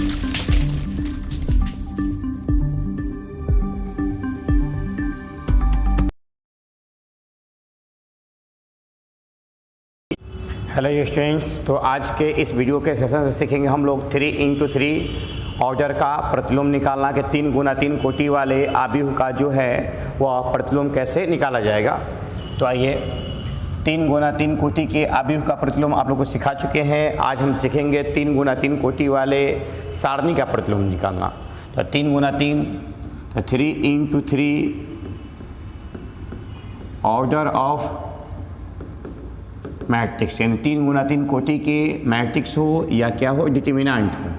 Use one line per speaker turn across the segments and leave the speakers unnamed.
Hello students, तो आज के इस वीडियो के सेशन से सीखेंगे हम लोग 3x3 ऑर्डर का प्रतिलोम निकालना के 3 गुना 3 कोटि वाले आव्यूह का जो है वह प्रतिलोम कैसे निकाला जाएगा। तो आइए 3 गुना 3 कोटि के आव्यूह का प्रतिलोम आप लोग को सिखा चुके हैं। आज हम सीखेंगे 3 गुना 3 कोटि वाले सारणी का प्रतिलोम निकालना। तो 3 गुना 3 तो 3x3 ऑर्डर ऑफ मैट्रिक्स, यानी 3 गुना 3 कोटि के मैट्रिक्स हो या क्या हो, डिटर्मिनेंट हो।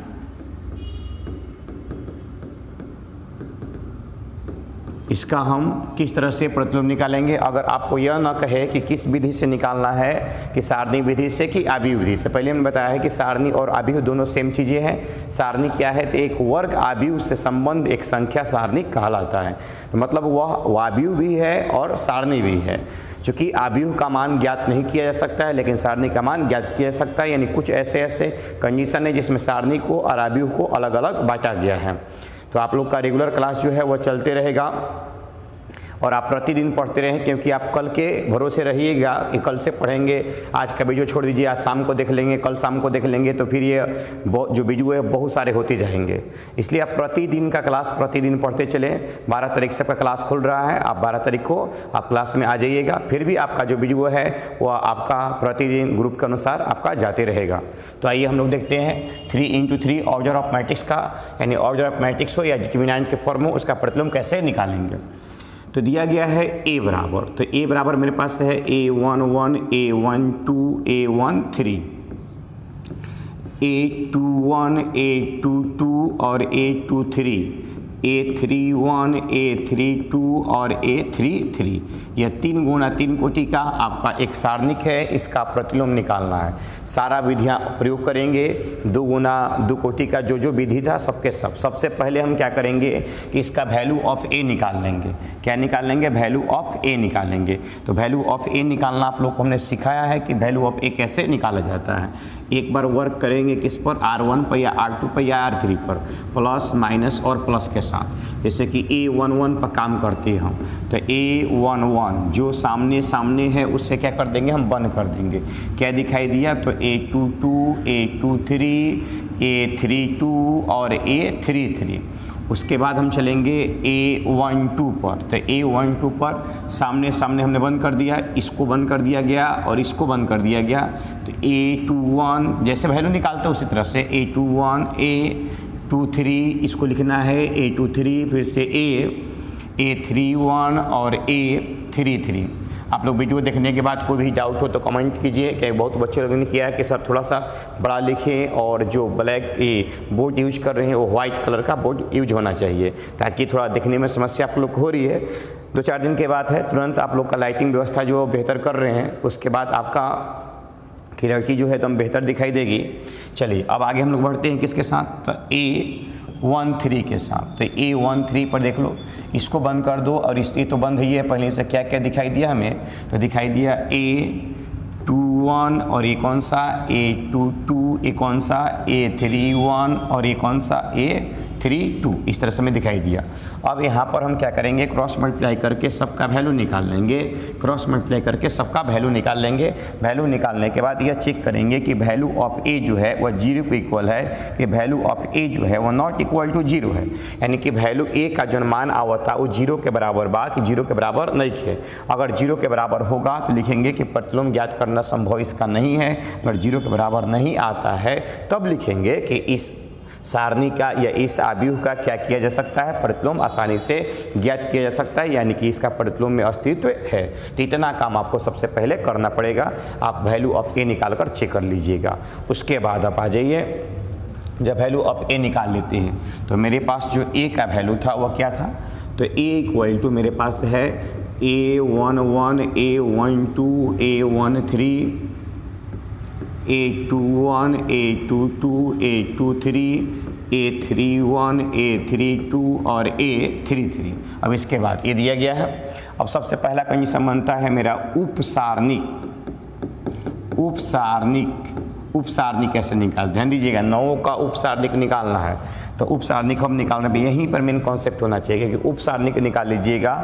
इसका हम किस तरह से प्रतिलोम निकालेंगे। अगर आपको यह ना कहे कि किस विधि से निकालना है, कि सारणी विधि से कि आव्यूह विधि से। पहले हमने बताया है कि सारणी और आव्यूह दोनों सेम चीज़ें हैं। सारणी क्या है, तो एक वर्ग आव्यूह से संबंध एक संख्या सारणी कहलाता है। तो मतलब वह आव्यूह भी है और सारणी भी है। चूँकि आव्यूह का मान ज्ञात नहीं किया जा सकता है, लेकिन सारणी का मान ज्ञात किया जा सकता है। यानी कुछ ऐसे कंडीशन है जिसमें सारणी को और आव्यूह को अलग अलग बांटा गया है। तो आप लोग का रेगुलर क्लास जो है वह चलते रहेगा और आप प्रतिदिन पढ़ते रहें, क्योंकि आप कल के भरोसे रहिएगा कि कल से पढ़ेंगे। आज का वीडियो छोड़ दीजिए, आज शाम को देख लेंगे, कल शाम को देख लेंगे, तो फिर ये जो वीडियो है बहुत सारे होते जाएंगे। इसलिए आप प्रतिदिन का क्लास प्रतिदिन पढ़ते चलें। 12 तारीख से आपका क्लास खुल रहा है, आप 12 तारीख को आप क्लास में आ जाइएगा। फिर भी आपका जो वीडियो है वह आपका प्रतिदिन ग्रुप के अनुसार आपका जाते रहेगा। तो आइए हम लोग देखते हैं 3x3 ऑर्डर ऑफ मैट्रिक्स का, यानी ऑर्डर ऑफ मैट्रिक्स हो या डिटर्मिनेंट के फॉर्म हो, उसका प्रतिलोम कैसे निकालेंगे। तो दिया गया है A बराबर, तो A बराबर मेरे पास है A11 A12 A13, A21 A22 और A23, A31 A32 और A33। यह 3 गुना 3 कोटि का आपका एक सारणिक है। इसका प्रतिलोम निकालना है। सारा विधियां प्रयोग करेंगे। 2 गुना 2 कोटि का जो विधि था सबके सब। सबसे पहले हम क्या करेंगे कि इसका वैल्यू ऑफ ए निकाल लेंगे। क्या निकाल लेंगे? वैल्यू ऑफ ए निकालेंगे। तो वैल्यू ऑफ ए निकालना आप लोग को हमने सिखाया है कि वैल्यू ऑफ ए कैसे निकाला जाता है। एक बार वर्क करेंगे किस पर, R1 पर या R2 पर या R3 पर, प्लस माइनस और प्लस के साथ। जैसे कि A11 पर काम करते हैं हम, तो A11 जो सामने है उससे क्या कर देंगे, हम बंद कर देंगे। क्या दिखाई दिया? तो A22 A23 A32 और A33। उसके बाद हम चलेंगे A12 पर, तो A12 पर सामने हमने बंद कर दिया, इसको बंद कर दिया गया और इसको बंद कर दिया गया। तो A21 जैसे वैल्यू निकालते हैं उसी तरह से A21 A23 इसको लिखना है A23, फिर से A31 और A33। आप लोग वीडियो देखने के बाद कोई भी डाउट हो तो कमेंट कीजिए, कि बहुत बच्चे लोगों ने किया है कि सर थोड़ा सा बड़ा लिखें और जो ब्लैक बोर्ड यूज कर रहे हैं वो वाइट कलर का बोर्ड यूज होना चाहिए, ताकि थोड़ा देखने में समस्या आप लोग हो रही है। 2-4 दिन के बाद है, तुरंत आप लोग का लाइटिंग व्यवस्था जो बेहतर कर रहे हैं, उसके बाद आपका क्लियरिटी जो है एकदम बेहतर दिखाई देगी। चलिए अब आगे हम लोग बढ़ते हैं किसके साथ, तो A13 के साथ। तो A13 पर देख लो, इसको बंद कर दो और ये तो बंद ही है पहले से। क्या क्या दिखाई दिया हमें? तो दिखाई दिया A21 और ये कौन सा A22, ये कौन सा A31 और ये कौन सा A32। इस तरह से हमें दिखाई दिया। अब यहाँ पर हम क्या करेंगे, क्रॉस मल्टीप्लाई करके सबका वैल्यू निकाल लेंगे। क्रॉस मल्टीप्लाई करके सबका वैल्यू निकाल लेंगे। वैल्यू निकालने के बाद यह चेक करेंगे कि वैल्यू ऑफ ए जो है वह 0 को इक्वल है, कि वैल्यू ऑफ ए जो है वह नॉट इक्वल टू 0 है। यानी कि वैल्यू ए का जो मान आवता वो 0 के बराबर बा कि 0 के बराबर नहीं है। अगर 0 के बराबर होगा तो लिखेंगे कि प्रतिलोम ज्ञात करना संभव इसका नहीं है। अगर 0 के बराबर नहीं आता है तब लिखेंगे कि इस सारणी का या इस आव्यूह का क्या किया जा सकता है, प्रतिलोम आसानी से ज्ञात किया जा सकता है, यानी कि इसका प्रतिलोम में अस्तित्व है। तो इतना काम आपको सबसे पहले करना पड़ेगा। आप वैल्यू ऑफ ए निकाल कर चेक कर लीजिएगा। उसके बाद आप आ जाइए, जब वैल्यू ऑफ ए निकाल लेते हैं तो मेरे पास जो ए का वैल्यू था वह क्या था, तो ए इक्वल टू मेरे पास है A11 A12 A13 A21 A22 A23 A31 A32 और A33। अब इसके बाद ये दिया गया है। अब सबसे पहला कंडीशन बनता है मेरा उपसारणिक उपसारणिक कैसे निकालते हैं, ध्यान दीजिएगा 9 का उपसारणिक निकालना है तो उपसारणिक हम निकालना भी यहीं पर मेन कॉन्सेप्ट होना चाहिए कि उपसारणिक निकाल लीजिएगा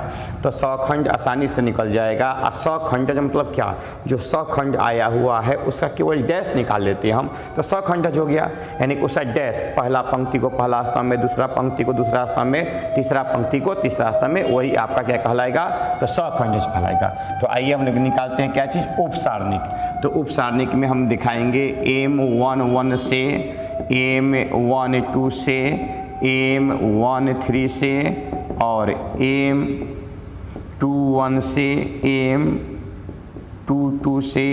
तो 100 खंड आसानी से निकल जाएगा। और 100 खंड मतलब क्या, जो 100 खंड आया हुआ है उसका केवल डैश निकाल लेते हैं हम, तो 100 खंड हो गया, यानी उसका डैश पहला पंक्ति को पहला स्तंभ में, दूसरा पंक्ति को दूसरा स्तंभ में, तीसरा पंक्ति को तीसरा स्तंभ में, वही आपका क्या कहलाएगा, तो 100 खंड कहलाएगा। तो आइए हम लोग निकालते हैं क्या चीज़, उपसारणिक। तो उपसारणिक में हम दिखाएंगे M11 से, M12 से, M13 से और M21 से, M22 से,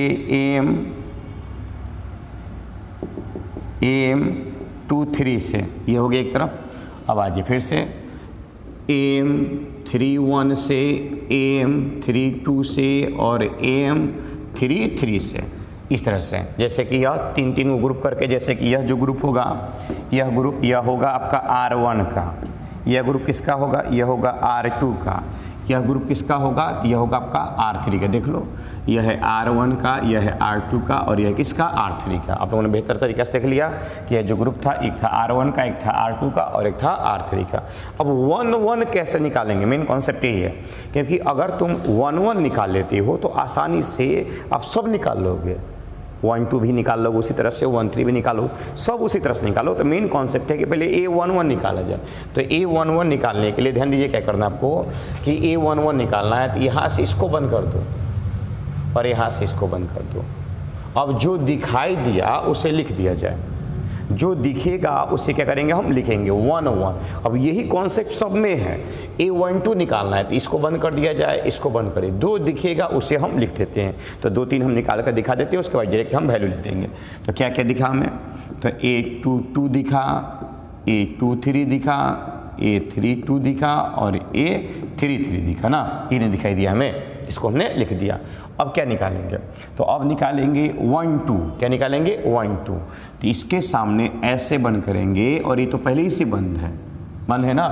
M23 से, ये हो गया एक तरफ। अब आइए फिर से M31 से, M32 से और M33 से, इस तरह से। जैसे कि यह तीन ग्रुप करके, जैसे कि यह जो ग्रुप होगा, यह ग्रुप यह होगा आपका R1 का, यह ग्रुप किसका होगा, यह होगा R2 का, यह ग्रुप किसका होगा, यह होगा आपका R3 का। देख लो, यह है R1 का, यह है R2 का और यह किसका, R3 का। आप लोगों ने बेहतर तरीके से देख लिया कि यह जो ग्रुप था, एक था R1 का, एक था R2 का और एक था R3 का। अब 1-1 कैसे निकालेंगे, मेन कॉन्सेप्ट यही है, क्योंकि अगर तुम 1-1 निकाल लेते हो तो आसानी से आप सब निकाल लोगे, 1-2 भी निकाल लो उसी तरह से, 1-3 भी निकालो, सब उसी तरह से निकालो। तो मेन कॉन्सेप्ट है कि पहले A11 निकाला जाए। तो A11 निकालने के लिए ध्यान दीजिए क्या करना है आपको, कि A11 निकालना है तो यहाँ से इसको बंद कर दो और यहाँ से इसको बंद कर दो। अब जो दिखाई दिया उसे लिख दिया जाए, जो दिखेगा उसे क्या करेंगे, हम लिखेंगे 1-1। अब यही कॉन्सेप्ट सब में है, A12 निकालना है तो इसको बंद कर दिया जाए, इसको बंद करें, जो दिखेगा उसे हम लिख देते हैं। तो 2-3 हम निकाल कर दिखा देते हैं, उसके बाद डायरेक्ट हम वैल्यू लिख देंगे। तो क्या क्या दिखा हमें, तो A22 दिखा, A23 दिखा, A32 दिखा और A33 दिखा ना, इन्हें दिखाई दिया हमें, इसको हमने लिख दिया। अब क्या निकालेंगे, तो अब निकालेंगे 1-2, क्या निकालेंगे 1-2। तो इसके सामने ऐसे बंद करेंगे और ये तो पहले ही से बंद है ना,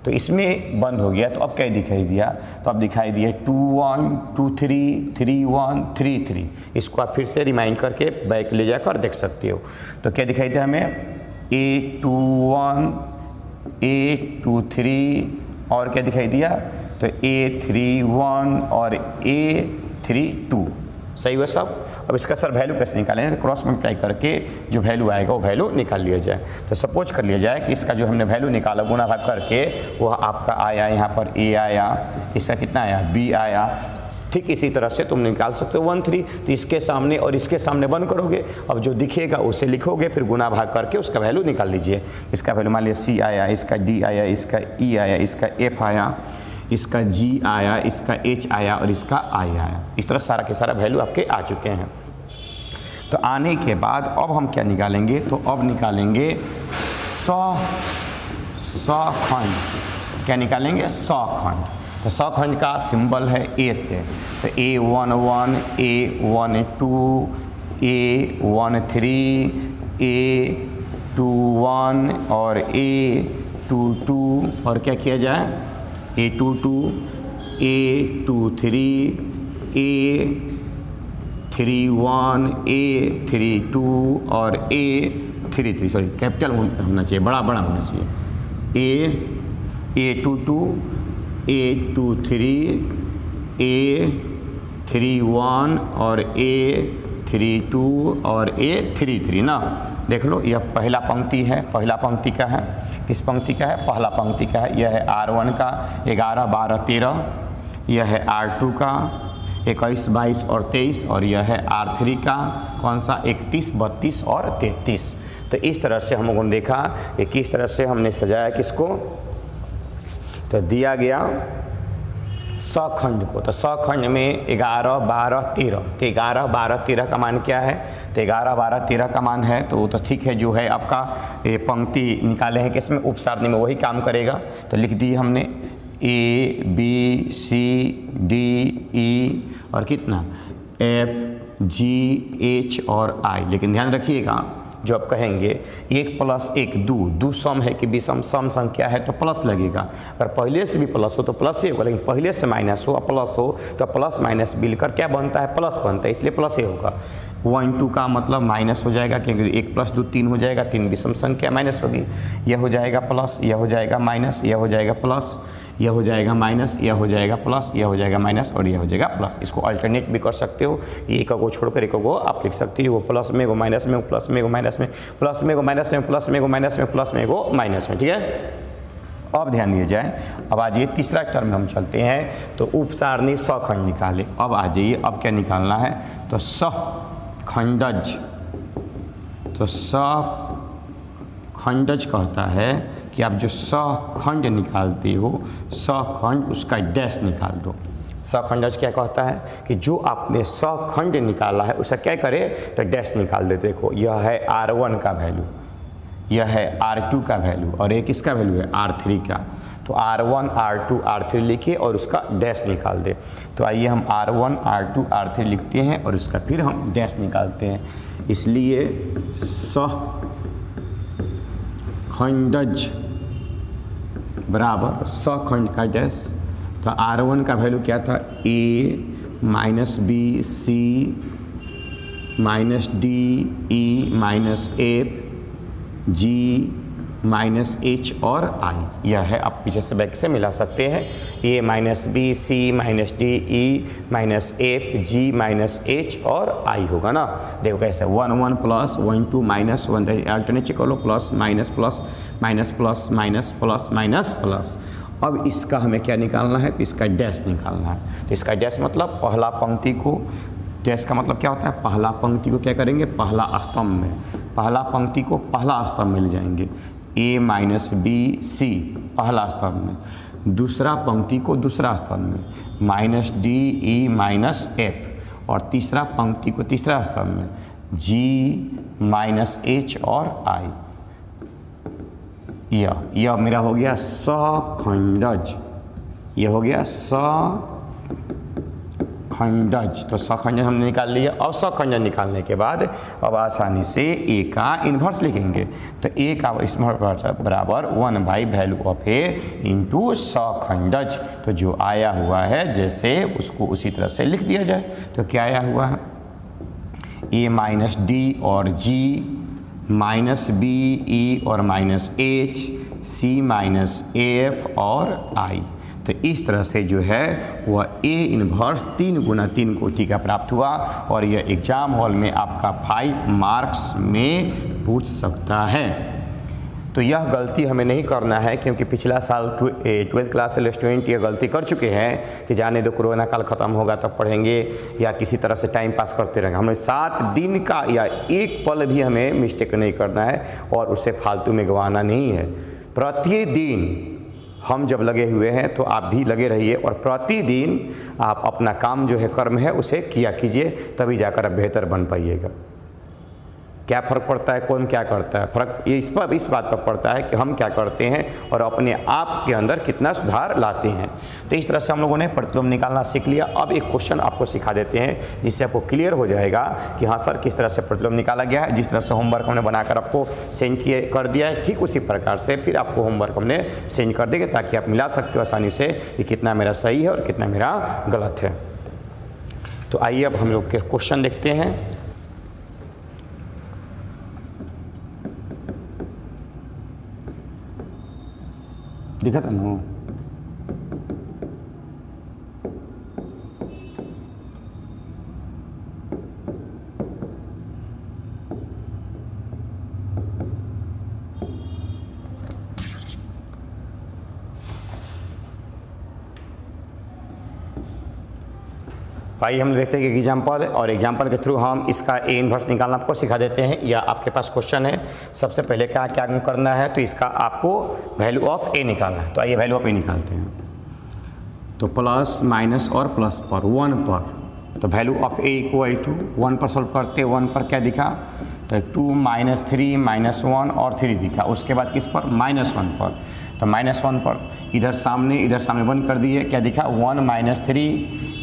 तो इसमें बंद हो गया। तो अब क्या दिखाई दिया, तो अब दिखाई दिया 2-1, 2-3, 3-1, 3-3। इसको आप फिर से रिमाइंड करके बैक ले जाकर देख सकते हो। तो क्या दिखाई दिया हमें, A21, A23 और क्या दिखाई दिया, तो A31 और A32, सही हुआ सब। अब इसका सर वैल्यू कैसे निकालें, तो क्रॉस मल्टीप्लाई करके जो वैल्यू आएगा वो वैल्यू निकाल लिया जाए। तो सपोज कर लिया जाए कि इसका जो हमने वैल्यू निकाला गुना भाग करके वह आपका आया, यहाँ पर A आया, इसका कितना आया, B आया। ठीक इसी तरह से तुम निकाल सकते हो 1-3। तो इसके सामने और इसके सामने बंद करोगे, अब जो दिखेगा उसे लिखोगे, फिर गुना भाग करके उसका वैल्यू निकाल लीजिए। इसका वैल्यू मान लिया C आया, इसका D आया, इसका E आया, इसका F आया, इसका G आया, इसका H आया और इसका I आया। इस तरह सारा के सारा वैल्यू आपके आ चुके हैं। तो आने के बाद अब हम क्या निकालेंगे, तो अब निकालेंगे 100 खंड। क्या निकालेंगे, 100 खंड। तो 100 खंड का सिंबल है A से, तो A11, A12, A13, A21 और A22 और क्या किया जाए, A22, A23, A31, A32 और A33, सॉरी कैपिटल होना चाहिए, बड़ा होना चाहिए। A22, A23, A31 और A32 और A33 ना। देख लो, यह पहला पंक्ति है, पहला पंक्ति का है, किस पंक्ति का है, पहला पंक्ति का है। यह है R1 का 11, 12, 13, यह है R2 का 21, 22 और 23 और यह है R3 का कौन सा, 31, 32 और 33। तो इस तरह से हम लोगों ने देखा कि किस तरह से हमने सजाया किसको, तो दिया गया 100 खंड को। तो 100 खंड में 11, 12, 13, तो 11, 12, 13 का मान क्या है, तो 11, 12, 13 का मान है तो ठीक है, जो है आपका ये पंक्ति निकाले हैं किसमें, उपसारणी में, वही काम करेगा। तो लिख दिए हमने A, B, C, D, E और कितना F, G, H और I। लेकिन ध्यान रखिएगा जो आप कहेंगे 1 + 1 2 सम है कि विषम, सम संख्या है तो प्लस लगेगा। अगर पहले से भी प्लस हो तो प्लस ही होगा, लेकिन पहले से माइनस हो और प्लस हो तो प्लस माइनस मिलकर क्या बनता है, प्लस बनता है, इसलिए प्लस ही होगा। 1 2 का मतलब माइनस हो जाएगा, क्योंकि 1 + 2 3 हो जाएगा, 3 विषम संख्या माइनस होगी, यह हो जाएगा प्लस, यह हो जाएगा माइनस, यह हो जाएगा प्लस, यह हो जाएगा माइनस, यह हो जाएगा प्लस, यह हो जाएगा माइनस और यह हो जाएगा प्लस। इसको अल्टरनेट भी कर सकते हो, एक को छोड़कर एक को आप लिख सकते हो, वो प्लस में, वो माइनस में, वो प्लस में, वो माइनस में, प्लस में, वो माइनस में, प्लस में, वो माइनस में, प्लस में, वो माइनस में। ठीक है, अब ध्यान दिया जाए। अब आ जाइए तीसरा टर्म में हम चलते हैं, तो उप सारणी सखंड निकाले। अब आ जाइए, अब क्या निकालना है, तो सखंडज। तो सखंडज कहता है कि आप जो सखंड निकालते हो, सखंड उसका डैश निकाल दो। सखंडज क्या कहता है कि जो आपने सखंड निकाला है उसका क्या करे, तो डैश निकाल दे। देखो यह है R1 का वैल्यू, यह है R2 का वैल्यू और एक इसका वैल्यू है R3 का। तो R1 R2 R3 लिखिए और उसका डैश निकाल दे। तो आइए हम R1 R2 R3 लिखते हैं और उसका फिर हम डैश निकालते हैं। इसलिए सखंडज बराबर सखंड का डैश। तो R1 का वैल्यू क्या था, A minus B C minus D E minus F G minus H और I। यह है, आप पीछे से बैक से मिला सकते हैं, A minus B C minus D E minus F G minus H और I होगा ना। देखो कैसे 1 1 प्लस 1 2 माइनस 1, अल्टरनेट चेक कर लो, plus minus plus minus plus minus plus minus plus. अब इसका हमें क्या निकालना है, तो इसका डैश निकालना है। तो इसका डैश मतलब पहला पंक्ति को, डैश का मतलब क्या होता है, पहला पंक्ति को क्या करेंगे, पहला स्तंभ में, पहला पंक्ति को पहला स्तंभ में ले जाएंगे, A माइनस B C पहला स्तंभ में, दूसरा पंक्ति को दूसरा स्तंभ में, minus D E minus F, और तीसरा पंक्ति को तीसरा स्तंभ में, G माइनस H और I। यह मेरा हो गया सखंडज, यह हो गया सखंडज। तो सखंडज हमने निकाल लिया। अब सखंडज निकालने के बाद अब आसानी से A का इन्वर्स लिखेंगे। तो A का इन्वर्स बराबर 1/वैल्यू(a) इंटू सखंडज। तो जो आया हुआ है जैसे उसको उसी तरह से लिख दिया जाए। तो क्या आया हुआ है, A माइनस D और G माइनस B E और minus H C minus F और I। तो इस तरह से जो है वह A इन्वर्स 3 × 3 कोटि का प्राप्त हुआ और यह एग्जाम हॉल में आपका 5 मार्क्स में पूछ सकता है। तो यह गलती हमें नहीं करना है, क्योंकि पिछला साल 12th क्लास से स्टूडेंट ये गलती कर चुके हैं कि जाने दो कोरोना काल ख़त्म होगा तब पढ़ेंगे या किसी तरह से टाइम पास करते रहेंगे। हमें 7 दिन का या एक पल भी हमें मिस्टेक नहीं करना है और उसे फालतू में गंवाना नहीं है। प्रतिदिन हम जब लगे हुए हैं तो आप भी लगे रहिए और प्रतिदिन आप अपना काम जो है कर्म है उसे किया कीजिए, तभी जाकर आप बेहतर बन पाइएगा। क्या फ़र्क पड़ता है, कौन क्या करता है, फ़र्क ये इस बात पर पड़ता है कि हम क्या करते हैं और अपने आप के अंदर कितना सुधार लाते हैं। तो इस तरह से हम लोगों ने प्रतिलोम निकालना सीख लिया। अब एक क्वेश्चन आपको सिखा देते हैं जिससे आपको क्लियर हो जाएगा कि हाँ सर किस तरह से प्रतिलोम निकाला गया है। जिस तरह से होमवर्क हमने बनाकर आपको सेंड कर दिया है, ठीक उसी प्रकार से फिर आपको होमवर्क हमने सेंड कर देंगे ताकि आप मिला सकते हो आसानी से कि कितना मेरा सही है और कितना मेरा गलत है। तो आइए अब हम लोग के क्वेश्चन देखते हैं। दिखा था ना, भाई हम देखते हैं कि एग्जाम्पल और एग्जाम्पल के थ्रू हम इसका ए इन्वर्स निकालना आपको सिखा देते हैं। या आपके पास क्वेश्चन है, सबसे पहले क्या क्या करना है, तो इसका आपको वैल्यू ऑफ ए निकालना है। तो आइए वैल्यू ऑफ ए निकालते हैं। तो प्लस माइनस और प्लस पर 1 पर, तो value of a equal to 1 पर सोल्व करते, 1 पर क्या दिखा, तो 2 माइनस 3 माइनस 1 और 3 दिखा। उसके बाद किस पर, -1 पर, तो -1 पर इधर सामने बंद कर दिए, क्या दिखा 1 माइनस 3,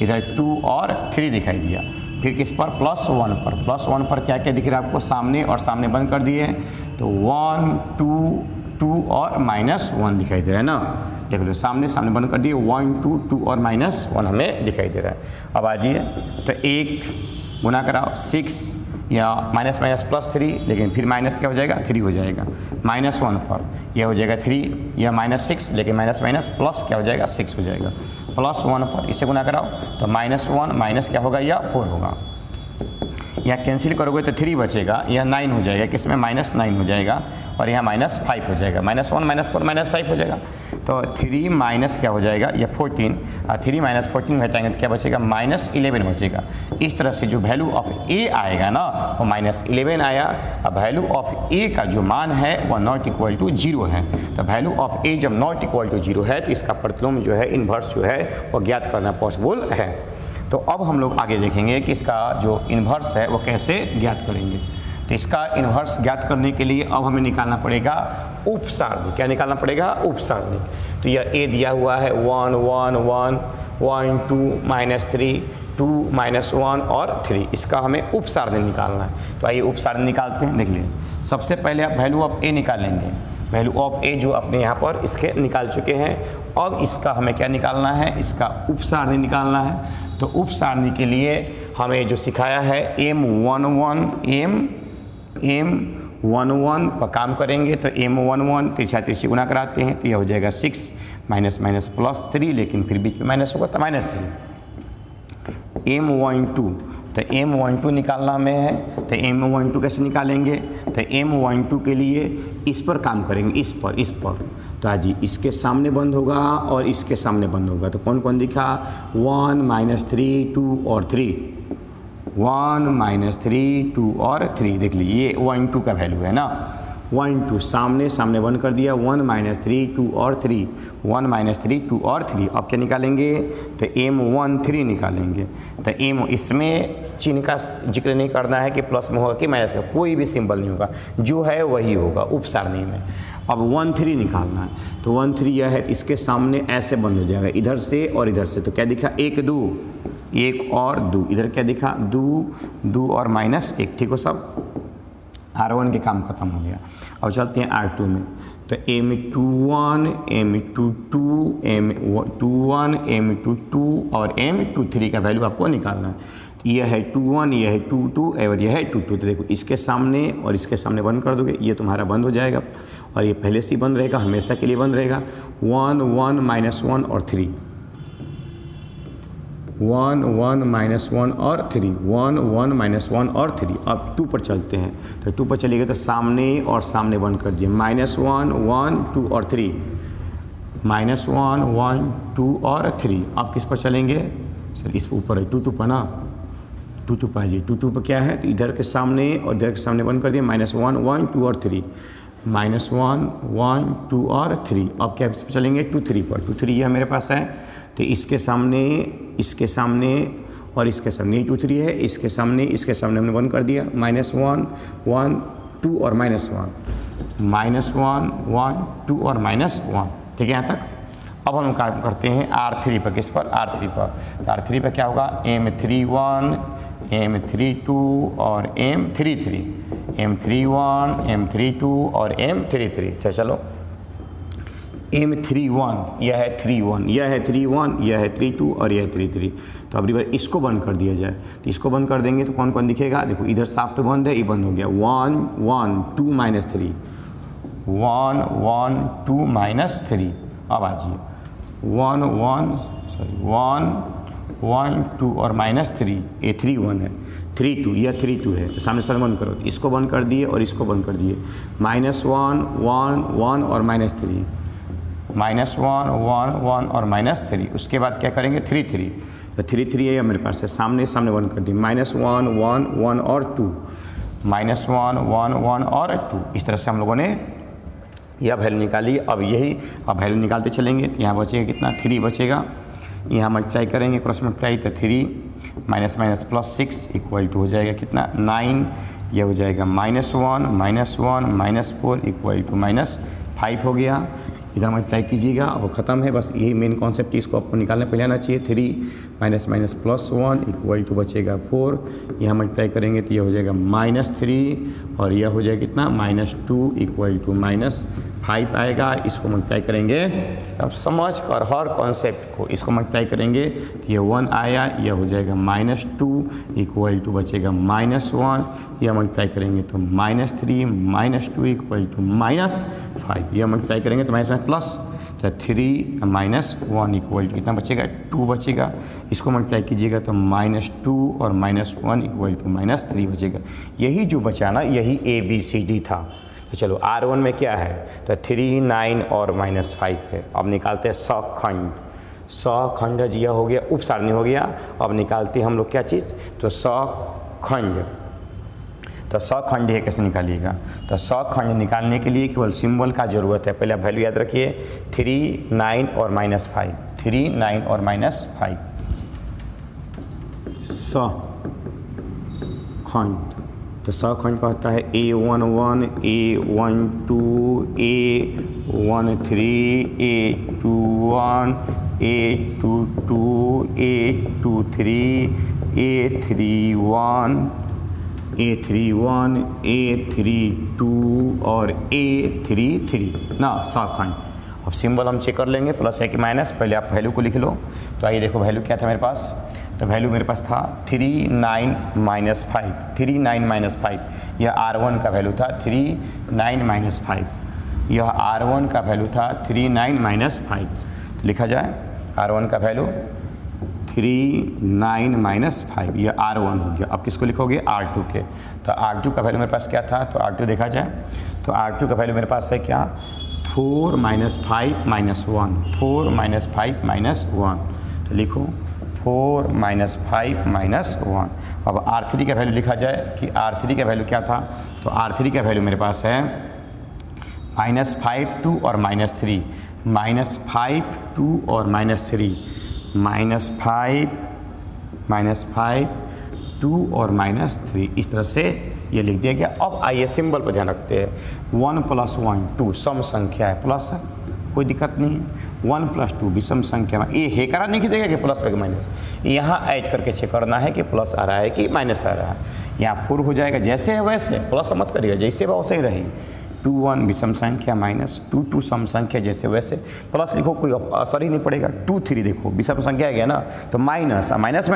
इधर 2 और 3 दिखाई दिया। फिर किस पर, +1 पर, +1 पर क्या क्या दिख रहा है आपको, सामने और सामने बंद कर दिए, तो 1 2 2 और -1 दिखाई दे रहा है ना। देख लो सामने बंद कर दिए, 1 2 2 और -1 हमें दिखाई दे रहा है। अब आ जाइए, तो 1 गुना कराओ 6 या माइनस माइनस प्लस 3, लेकिन फिर माइनस क्या हो जाएगा 3 हो जाएगा। -1 पर यह हो जाएगा 3 या -6, लेकिन माइनस माइनस प्लस क्या हो जाएगा 6 हो जाएगा। +1 पर इसे गुना कराओ तो -1 माइनस क्या होगा या 4 होगा। यहाँ कैंसिल करोगे तो 3 बचेगा, यह 9 हो जाएगा, किसमें -9 हो जाएगा और यहाँ -5 हो जाएगा। -1 -4 -5 हो जाएगा। तो 3 माइनस क्या हो जाएगा यह 14, और 3 - 14 घटाएंगे तो क्या बचेगा -11 बचेगा। इस तरह से जो वैल्यू ऑफ ए आएगा ना वो -11 आया। अब वैल्यू ऑफ ए का जो मान है वह नॉट इक्वल टू 0 है। तो वैल्यू ऑफ ए जब नॉट इक्वल टू 0 है तो इसका प्रतिलोम जो है इन्वर्स जो है वो ज्ञात करना पॉसिबल है। तो अब हम लोग आगे देखेंगे कि इसका जो इन्वर्स है वो कैसे ज्ञात करेंगे। तो इसका इन्वर्स ज्ञात करने के लिए अब हमें निकालना पड़ेगा उपसारणी। क्या निकालना पड़ेगा? उपसारणी। तो यह ए दिया हुआ है 1 1 1 1 2 -3 2 -1 और 3, इसका हमें उपसारणी निकालना है। तो आइए उपसारणी निकालते हैं। देख लीजिए, सबसे पहले आप वैल्यू ऑफ ए निकालेंगे। वैल्यू ऑफ ए जो अपने यहाँ पर इसके निकाल चुके हैं। अब इसका हमें क्या निकालना है? इसका उपसारणी निकालना है। तो उपसारणी के लिए हमें जो सिखाया है M11 पर काम करेंगे। तो M11 तिरछा गुना कराते हैं तो यह हो जाएगा 6 माइनस +3, लेकिन फिर बीच में माइनस होगा तो -3। M12 तो M12 निकालना हमें है। तो M12 कैसे निकालेंगे? तो M12 के लिए इस पर काम करेंगे, इस पर। तो आज इसके सामने बंद होगा और इसके सामने बंद होगा। तो कौन कौन दिखा? 1 -3 2 और 3, 1 -3 2 और 3। देख लीजिए ये 1 2 का वैल्यू है ना। 1 2 सामने बंद कर दिया। 1 -3 2 और 3, 1 -3 2 और 3। अब क्या निकालेंगे? तो M13 निकालेंगे। तो M इसमें चिन्ह का जिक्र नहीं करना है कि प्लस में होगा कि माइनस का, कोई भी सिंबल नहीं होगा, जो है वही होगा उपसारणी में। अब 13 निकालना है। तो 13 यह है, इसके सामने ऐसे बंद हो जाएगा, इधर से और इधर से। तो क्या दिखा? 1 2 1 और 2। इधर क्या दिखा? 2 और -1। ठीक हो सब? R1 के काम खत्म हो गया। अब चलते हैं R2 में। तो M21 M22 M21 M22 और M23 का वैल्यू आपको निकालना है। तो यह है 21, यह है 22 और यह है 22। तो देखो इसके सामने और इसके सामने बंद कर दोगे, ये तुम्हारा बंद हो जाएगा और ये पहले से ही बंद रहेगा, हमेशा के लिए बंद रहेगा। 1 1 -1 और 3, 1 1 -1 और 3, 1 1 -1 और 3। अब 2 पर चलते हैं। तो 2 पर चलिएगा तो सामने और सामने बंद कर दिए। -1 1 2 और 3, -1 1 2 और 3। अब किस पर चलेंगे? सर इस ऊपर है 2 पर ना, 2 पर आइए। 2 पर क्या है? तो इधर के सामने और इधर के सामने बंद कर दिए। -1 1 2 और 3, -1 1 2 और 3। अब क्या इस पर चलेंगे? 2 3 पर। 2 3 यह मेरे पास है। तो इसके सामने और इसके सामने 2 3 है, इसके सामने हमने बंद कर दिया। -1 1 2 और -1, -1 1 2 और -1। ठीक है यहाँ तक। अब हम काम करते हैं R3 पर। किस पर? R3 पर। तो R3 पर क्या होगा? M31 M32 और M33, M31 M32 और M33। चलो M31 यह है 31, यह है 31, यह है 32 और यह है 33। तो अब रिवर इसको बंद कर दिया जाए। तो इसको बंद कर देंगे तो कौन कौन दिखेगा? देखो इधर साफ तो बंद है, ये बंद हो गया। 1 1 2 -3, 1 1 2 -3। अब आ जाइए 1 1 2 और -3, ये 3 1 है, 3 2, यह 3 2 है। तो सामने सामने बंद करो। तो इसको बंद कर दिए और इसको बंद कर दिए। -1 1 1 और -3, -1 1 1 और -3। उसके बाद क्या करेंगे? 3 3। तो 3 3 है मेरे पास है, सामने सामने बंद कर दिए। -1 1 1 और 2, -1 1 1 और 2। इस तरह से हम लोगों ने यह वैल्यू निकाली। अब वैल्यू निकालते चलेंगे। तो यहाँ बचेगा कितना? 3 बचेगा। यहाँ मल्टीप्लाई करेंगे, क्रॉस मल्टीप्लाई। तो 3 -6 इक्वल टू हो जाएगा कितना? 9। यह हो जाएगा -1 -4 इक्वल टू -5 हो गया। इधर मल्टीप्लाई कीजिएगा। अब ख़त्म है, बस यही मेन कॉन्सेप्ट, इसको आपको निकालने पहले आना चाहिए। 3 -1 इक्वल टू बचेगा 4। यहाँ मल्टीप्लाई करेंगे तो यह हो जाएगा -3 और यह हो जाएगा कितना? -2 इक्वल टू 5 आएगा, इसको मल्टीप्लाई करेंगे। अब समझ कर हर कॉन्सेप्ट को इसको मल्टीप्लाई करेंगे तो ये 1 आया, यह हो जाएगा -2 इक्वल टू बचेगा -1, यह मल्टीप्लाई करेंगे तो -3 -2 इक्वल टू -5, यह मल्टीप्लाई करेंगे तो माइनस में प्लस, तो 3 -1 इक्वल टू कितना बचेगा 2 बचेगा, इसको मल्टीप्लाई कीजिएगा तो -2 और -1 इक्वल टू -3 बचेगा। यही जो बचा ना, यही ABCD था। तो चलो R1 में क्या है, तो 3 9 और -5 है। अब निकालते हैं सखंड। सखंड यह हो गया, उप सारणी हो गया। अब निकालते हैं हम लोग क्या चीज़, तो सखंड। तो सखंड है कैसे निकालिएगा, तो सखंड निकालने के लिए केवल सिंबल का ज़रूरत है। पहले वैल्यू याद रखिए 3 9 और -5, 3 9 और -5 सखंड। तो सखंड का होता है A11 A12 A13 A21 A22 A23 A31 A31 A32 और A33 ना सखंड। अब सिंबल हम चेक कर लेंगे, प्लस है कि माइनस। पहले आप वैल्यू को लिख लो। तो आइए देखो वैल्यू क्या था मेरे पास, तो वैल्यू मेरे पास था 3 9 -5, 3 9 -5। यह R1 का वैल्यू था 3 9 -5, यह R1 का वैल्यू था 3 9 -5। तो लिखा जाए R1 का वैल्यू 3 9 -5, यह R1 हो गया। अब किसको लिखोगे, R2 के। तो R2 का वैल्यू मेरे पास क्या था, तो R2 देखा जाए तो R2 का वैल्यू मेरे पास है क्या, 4 -5 -1, 4 -5 -1। तो लिखो 4 -5 -1। अब R3 का वैल्यू लिखा जाए कि R3 का वैल्यू क्या था, तो R3 का वैल्यू मेरे पास है -5 2 और -3, -5 2 और -3, -5 2 और -3, इस तरह से ये लिख दिया गया। अब आइए सिंबल पर ध्यान रखते हैं। 1 + 1 2 सम संख्या है, प्लस है, कोई दिक्कत नहीं है। 1 + 2 विषम संख्या में ये है करा नहीं कि देगा कि प्लस पे माइनस, यहाँ ऐड करके चेक करना है कि प्लस आ रहा है कि माइनस आ रहा है। यहाँ 4 हो जाएगा, जैसे है वैसे, प्लस मत करिएगा, जैसे वैसे ही रही। 2 1 विषम संख्या, -2 2 सम संख्या, जैसे वैसे प्लस लिखो, कोई असर ही नहीं पड़ेगा। 2 3 देखो विषम संख्या है गया ना, तो माइनस माइनस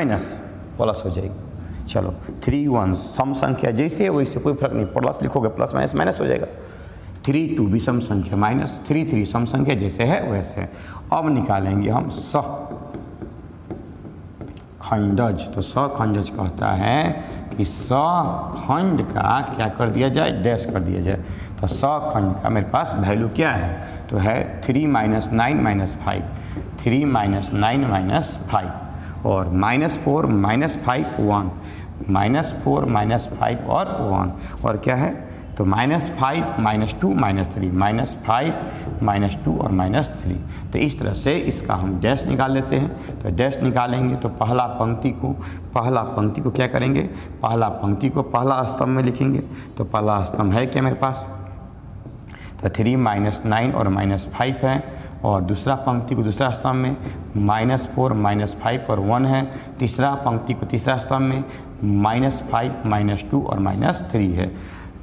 प्लस हो जाएगी। चलो 3 1 सम संख्या, जैसे है वैसे, कोई फर्क नहीं, प्लस लिखोगे प्लस माइनस हो जाएगा। 3 2 विषम संख्या, -3 3 सम संख्या, जैसे है वैसे। अब निकालेंगे हम सखंडज। तो सखंडज कहता है कि सखंड का क्या कर दिया जाए, डैश कर दिया जाए। तो सखंड का मेरे पास वैल्यू क्या है, तो है 3 -9 -5, 3 -9 -5 और -4 -5 1, -4 -5 और 1, और क्या है, तो -5 -2 -3, -5 -2 और -3। तो इस तरह से इसका हम डैश निकाल लेते हैं। तो डैश निकालेंगे तो पहला पंक्ति को क्या करेंगे, पहला पंक्ति को पहला स्तंभ में लिखेंगे। तो पहला स्तंभ है क्या मेरे पास, तो 3 -9 और -5 है, और दूसरा पंक्ति को दूसरा स्तंभ में -4 -5 और 1 है। तीसरा पंक्ति को तीसरा स्तंभ में -5 -2 और -3 है।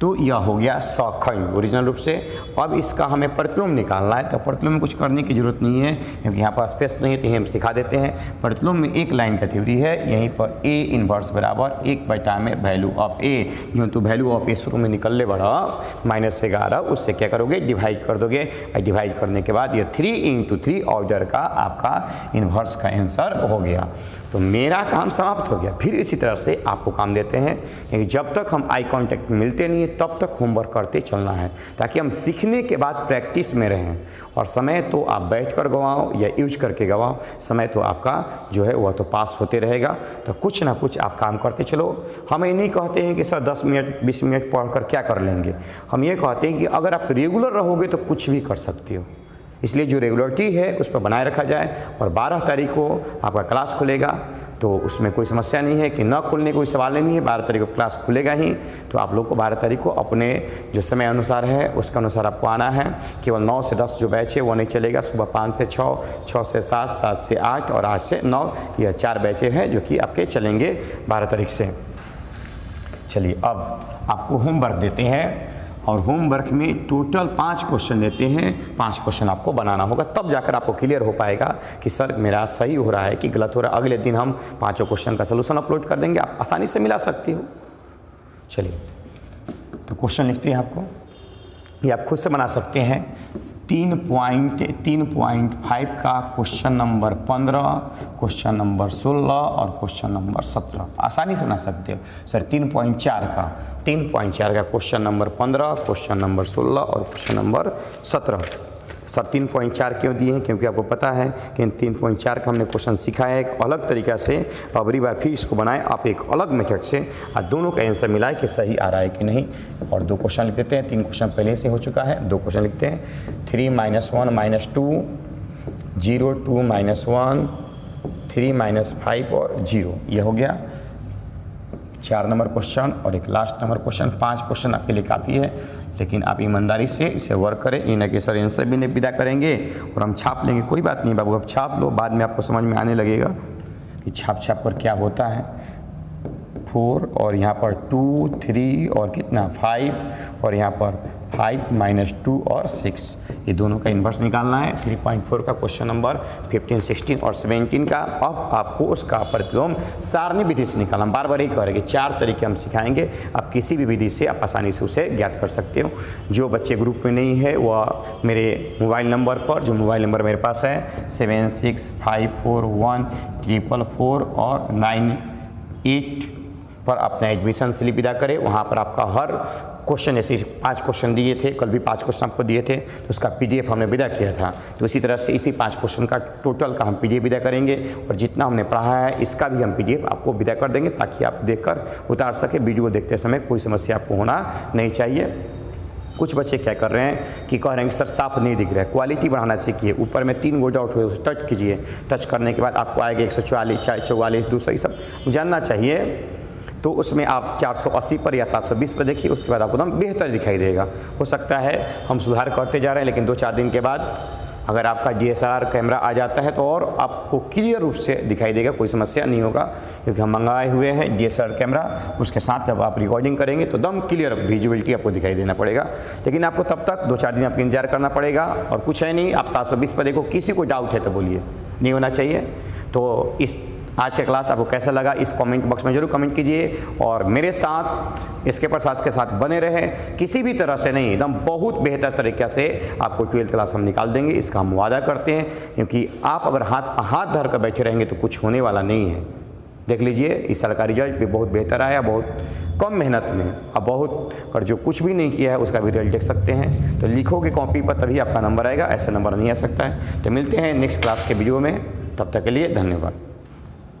तो यह हो गया सखंड ओरिजिनल रूप से। अब इसका हमें प्रतिलोम निकालना है। तो प्रतिलोम में कुछ करने की जरूरत नहीं है, क्योंकि यहाँ पर स्पेस नहीं है, तो हम सिखा देते हैं। प्रतिलोम में एक लाइन का थ्योरी है, यहीं पर A इनवर्स बराबर 1/, में वैल्यू ऑफ A, जो तो वैल्यू ऑफ A शुरू में निकलने बड़ा -11, उससे क्या करोगे, डिवाइड कर दोगे। डिवाइड करने के बाद ये 3 × 3 ऑर्डर का आपका इन्वर्स का आंसर हो गया। तो मेरा काम समाप्त हो गया। फिर इसी तरह से आपको काम देते हैं, क्योंकि जब तक हम आई कॉन्टैक्ट मिलते नहीं तब तक होमवर्क करते चलना है, ताकि हम सीखने के बाद प्रैक्टिस में रहें। और समय तो आप बैठकर गवाओ या यूज करके गवाओ, समय तो आपका जो है वह तो पास होते रहेगा। तो कुछ ना कुछ आप काम करते चलो। हम ये नहीं कहते हैं कि सर 10 मिनट 20 मिनट पढ़कर क्या कर लेंगे, हम ये कहते हैं कि अगर आप रेगुलर रहोगे तो कुछ भी कर सकते हो। इसलिए जो रेगुलरिटी है उस पर बनाए रखा जाए। और 12 तारीख को आपका क्लास खुलेगा, तो उसमें कोई समस्या नहीं है कि न खुलने कोई सवाल नहीं है। 12 तारीख को क्लास खुलेगा ही, तो आप लोग को 12 तारीख को अपने जो समय अनुसार है उसके अनुसार आपको आना है। केवल 9 से 10 जो बैच है वो नहीं चलेगा, सुबह 5 से 6, 6 से 7, 7 से 8 और 8 से 9, यह 4 बैचें हैं जो कि आपके चलेंगे 12 तारीख से। चलिए अब आपको होमवर्क देते हैं। और होमवर्क में टोटल 5 क्वेश्चन देते हैं, 5 क्वेश्चन आपको बनाना होगा, तब जाकर आपको क्लियर हो पाएगा कि सर मेरा सही हो रहा है कि गलत हो रहा है। अगले दिन हम 5 क्वेश्चन का सलूशन अपलोड कर देंगे, आप आसानी से मिला सकते हो। चलिए तो क्वेश्चन लिखते हैं आपको, ये आप खुद से बना सकते हैं। 3.5 का क्वेश्चन नंबर 15, क्वेश्चन नंबर 16 और क्वेश्चन नंबर 17 आसानी से बना सकते हो। सर 3.4 का क्वेश्चन नंबर 15, क्वेश्चन नंबर 16 और क्वेश्चन नंबर 17। सर 3.4 क्यों दिए हैं? क्योंकि आपको पता है कि 3.4 का हमने क्वेश्चन सीखा है एक अलग तरीका से, अगली बार फिर इसको बनाएं आप एक अलग मेथड से और दोनों का आंसर मिलाएं कि सही आ रहा है कि नहीं। और 2 क्वेश्चन लिख देते हैं, 3 क्वेश्चन पहले से हो चुका है, 2 क्वेश्चन लिखते हैं। 3 - 1 - 2, 0 2 - 1, 3 - 5 और 0, ये हो गया 4 नंबर क्वेश्चन और एक लास्ट नंबर क्वेश्चन। 5 क्वेश्चन आपके लिए काफ़ी है, लेकिन आप ईमानदारी से इसे वर्क करें, ये न कि सर आंसर भी नहीं विदा करेंगे और हम छाप लेंगे। कोई बात नहीं बाबू, अब छाप लो, बाद में आपको समझ में आने लगेगा कि छाप कर क्या होता है। 4 और यहाँ पर 2 3 और कितना 5 और यहाँ पर 5 - 2 और 6, ये दोनों का इन्वर्स निकालना है। 3.4 का क्वेश्चन नंबर 15, 16 और 17 का। अब आपको उसका प्रतिलोम सारणी विधि से निकालना, बार बार ही करेंगे, 4 तरीके हम सिखाएंगे, आप किसी भी विधि से आप आसानी से उसे ज्ञात कर सकते हो। जो बच्चे ग्रुप में नहीं है वह मेरे मोबाइल नंबर पर, जो मोबाइल नंबर मेरे पास है 76541444 और 98 पर अपना एडमिशन स्लिप विदा करें। वहाँ पर आपका हर क्वेश्चन, जैसे 5 क्वेश्चन दिए थे, कल भी 5 क्वेश्चन आपको दिए थे, तो उसका PDF हमने विदा किया था। तो इसी तरह से इसी 5 क्वेश्चन का टोटल का हम PDF विदा करेंगे और जितना हमने पढ़ा है इसका भी हम PDF आपको विदा कर देंगे ताकि आप देखकर उतार सके। वीडियो देखते समय कोई समस्या आपको होना नहीं चाहिए। कुछ बच्चे क्या कर रहे हैं कि कह रहे हैं कि सर साफ नहीं दिख रहा है, क्वालिटी बढ़ाना सीखिए। ऊपर में 3 गो डॉट हुए, टच कीजिए, टच करने के बाद आपको आएगा 144, 44, 200, ये सब जानना चाहिए। तो उसमें आप 480 पर या 720 पर देखिए, उसके बाद आपको एकदम बेहतर दिखाई देगा। हो सकता है हम सुधार करते जा रहे हैं, लेकिन 2-4 दिन के बाद अगर आपका DSLR कैमरा आ जाता है तो और आपको क्लियर रूप से दिखाई देगा, कोई समस्या नहीं होगा, क्योंकि हम मंगाए हुए हैं DSLR कैमरा। उसके साथ जब आप रिकॉर्डिंग करेंगे तो एकदम क्लियर विजिबिलिटी आपको दिखाई देना पड़ेगा। लेकिन आपको तब तक 2-4 दिन आपको इंतजार करना पड़ेगा और कुछ है नहीं, आप 720 पर देखो। किसी को डाउट है तो बोलिए, नहीं होना चाहिए। तो इस आज का क्लास आपको कैसा लगा इस कमेंट बॉक्स में जरूर कमेंट कीजिए और मेरे साथ इसके प्रसाद के साथ बने रहें। किसी भी तरह से नहीं, एकदम बहुत बेहतर तरीक़े से आपको 12th क्लास हम निकाल देंगे, इसका हम वादा करते हैं। क्योंकि आप अगर हाथ धर कर बैठे रहेंगे तो कुछ होने वाला नहीं है। देख लीजिए इस साल का रिजल्ट भी बहुत बेहतर आया, बहुत कम मेहनत में। अब बहुत और जो कुछ भी नहीं किया है उसका भी रिजल्ट देख सकते हैं। तो लिखोगे कॉपी पर तभी आपका नंबर आएगा, ऐसा नंबर नहीं आ सकता है। तो मिलते हैं नेक्स्ट क्लास के वीडियो में, तब तक के लिए धन्यवाद।